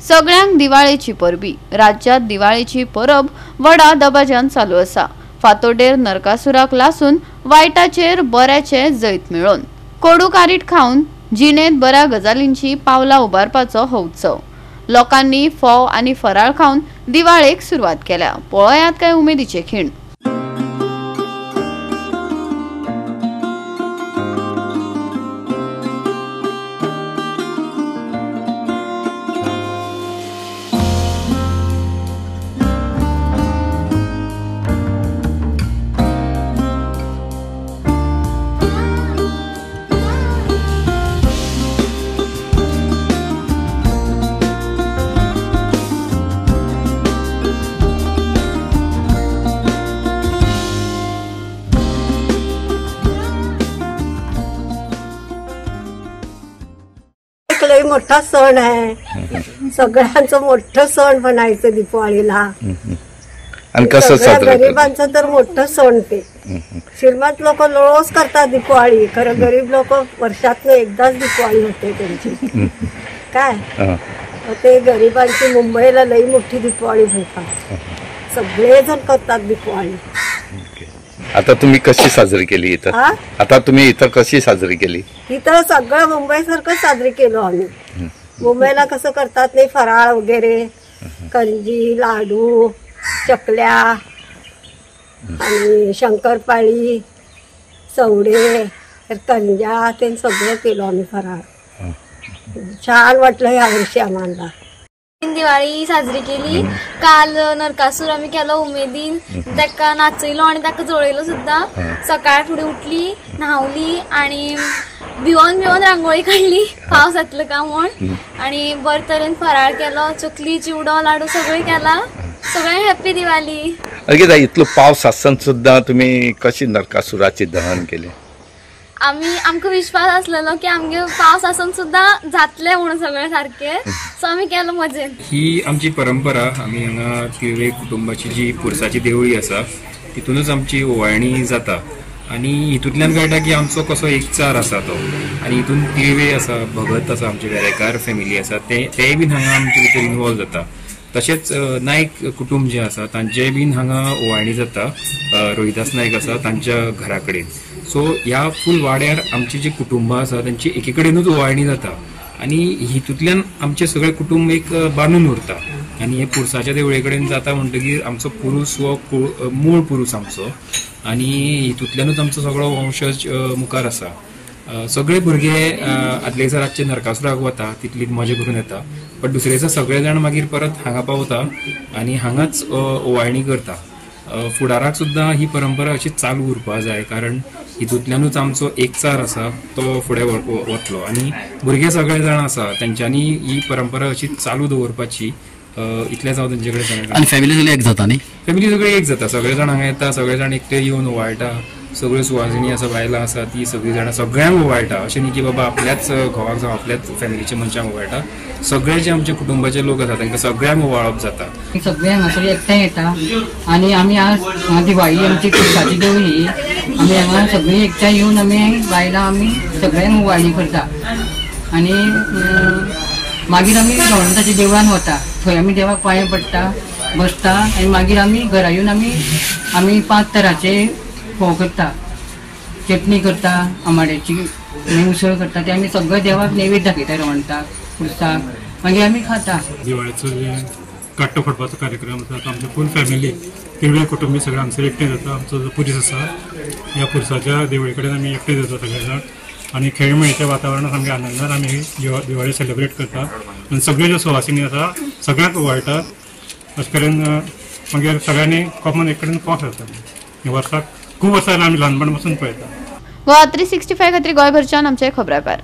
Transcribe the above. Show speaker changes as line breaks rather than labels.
सगळ्यांक दिवाळेची परबी। राज्यात दिवाळेची परब व्हडा दबाज्यान चालू आसा। फातोडेर नरकासुराक लासून वायटाचेर बऱ्याचे जैत मेळोन कोडू कारीट खावन जिणेत बऱ्या गजालींची पावला उबारपाचो हो उत्सव। लोकांनी फोव आनी फराळ खावन दिवाळेक सुरवात केल्या। पळयात काय उमेदीचे खीण।
लई मोठा सण आहे, सगळ्यांचं मोठं सण म्हणायचं दिवाळीला। आणि कसं गरिबांचं तर मोठं सण ते। श्रीमंत लोक रोज करतात दिवाळी, खरं गरीब लोक वर्षातनं एकदाच दिवाळी होते त्यांची। काय ते गरिबांची मुंबईला लई मोठी दिवाळी म्हणतात, सगळेजण करतात दिवाळी।
आता तुम्ही कशी साजरी केली इथं? आता तुम्ही इथं कशी साजरी केली?
इथं सगळं मुंबई सारखं साजरी केलो आम्ही। मुंबईला कसं करतात नाही, फराळ वगैरे, करंजी, लाडू, चकल्या आणि शंकरपाळी, चवडे, कंजा, ते सगळं केलो आम्ही फराळ। छान वाटलं या वर्षी आम्हाला।
दिवाळी साजरी केली। काल नरकासूर आम्ही केलो उमेदीन, ताका नाचयलो आणि ताका जळयलो सुद्धा। सकाळ फुडें उठली, न्हावली आणि भिवून रांगोळी काढली पावस येतलो काय म्हूण, आणि बरे तरेन फराळ केलो, चकली, चिवडो, लाडू सगळें केला। सगळ्यांक हॅपी दिवाळी।
अगे इतलो पावस आसन सुद्धा तुम्ही कशी नरकासुराचे दहन केले?
आमकां विश्वास असलेलो की आमगे पावस आसून सुद्धा जातले म्हणून सगळे सारखे, सो आम्ही केलो मजेन।
ही आमची परंपरा। आम्ही हांगा तिळवे कुटुंबाची जी पुरसाची देवळी आसा तितूनच आमची ओवाळणी जाता, आणि हितूंतल्यान कळटा की आमचो कसो एकचार आसा तो। आणि हितून तिळवे आसा, भगत आसा, आमचे वेरेकार फॅमिली आसा, ते बीन हांगा आमचे भितर इन्वॉल्व जाता। तशेंच नायक कुटुंब जे आसा तांचे बीन हांगा ओवाळणी जाता। रोहिदास नायक आसा तांच्या घरा कडेन। सो ह्या फूल वाड्यार आमची जी कुटुंबां आसा तांची एके कडेनूच ओवाळणी जाता, आणि हितूंतल्यान आमचे सगळे कुटुंब एक बांदून उरता। आणि हे पुरसाच्या देवळे कडेन जाता म्हणटकीर आमचो पुरूस हो मूळ पुरूस आमचो, आणि हितूंतल्यानूच आमचो सगळो वंशज मुखार आसा। सगळे भुरगे आदले दिसा रातचे नरकासुराक वता, तितलीच मजा करून येता, पण दुसरे दिसा सगळे जाण मागीर परत हांगा पावता आणि हांगाच ओवाळणी करता। फुडाराक सुद्धा ही परंपरा अशी चालू उरपा जाय, कारण हितूंतल्यानूच आमचो एकचार आसा तो फुडें वतलो, आणि भुरगे सगळे जाण आसा तेंच्यांनी ही परंपरा अशी चालू दवरपाची। इतलेंच हांव तेंचे कडेन सांगता।
आणि फॅमिली सगळी एक जाता न्ही?
फॅमिली सगळी एक जाता, सगळे जाण हांगा येता, सगळे जाण एकटे येवन ओवाळटा। सगळ्यो सुवासिनी आसा, बायलां आसा, ती सगळीं जाणां सगळ्यांक ओवाळटा। अशें न्ही की बाबा आपल्याच घोवाक जावं आपल्याच फॅमिलीच्या मनशांक ओवाळटा, सगळे जे आमचे कुटुंबाचे लोक आसा तांकां सगळ्यांक ओवाळप जाता।
सगळे हांगासर एकठांय येता, आणि आमी आज दिवाळी आमची पुरसाची देवळी, आमी हांगा सगळीं एकठांय येवन आमी बायलां आमी सगळ्यांक ओवाळणी करता। आणि मागीर आमी गव्हर्नमेंटाच्या देवळान वता, थंय आमी देवाक पांय पडटा, बसता, आणि मागीर आमी घरा येवन आमी 5 तरांचे फोव करता, चटणी करता, आमाड्याची उसळ करता, ते आमी सगळे देवाक नैवेद्य दाखयता, रवणटाक, पुरसाक, मागीर आमी खाता।
दिवाळीचो जे काट्टो फोडपाचो कार्यक्रम आसा आमची फूल फॅमिली तिळवे कुटुंबी सगळे हांगसर एकठांय जाता। आमचो जो पुरीस आसा ह्या पुरसाच्या देवळे कडेन आमी एकठांय जाता सगळे जाण, आणि खेळमेळीच्या वातावरणात आमच्या आनंदान आमी ही दिवाळी सेलिब्रेट करता, आणि सगळे ज्यो सुवासिनी आसा सगळ्यांक ओवाळटा। अशें तरेन मागीर सगळ्यांनी कॉमन एक कडेन पावस जाता। ह्या वर्साक खूब वर्सां आमी ल्हानपण पासून पळयता।
गोवा 365 खातीर गोंयभरच्यान आमचे खबराकार।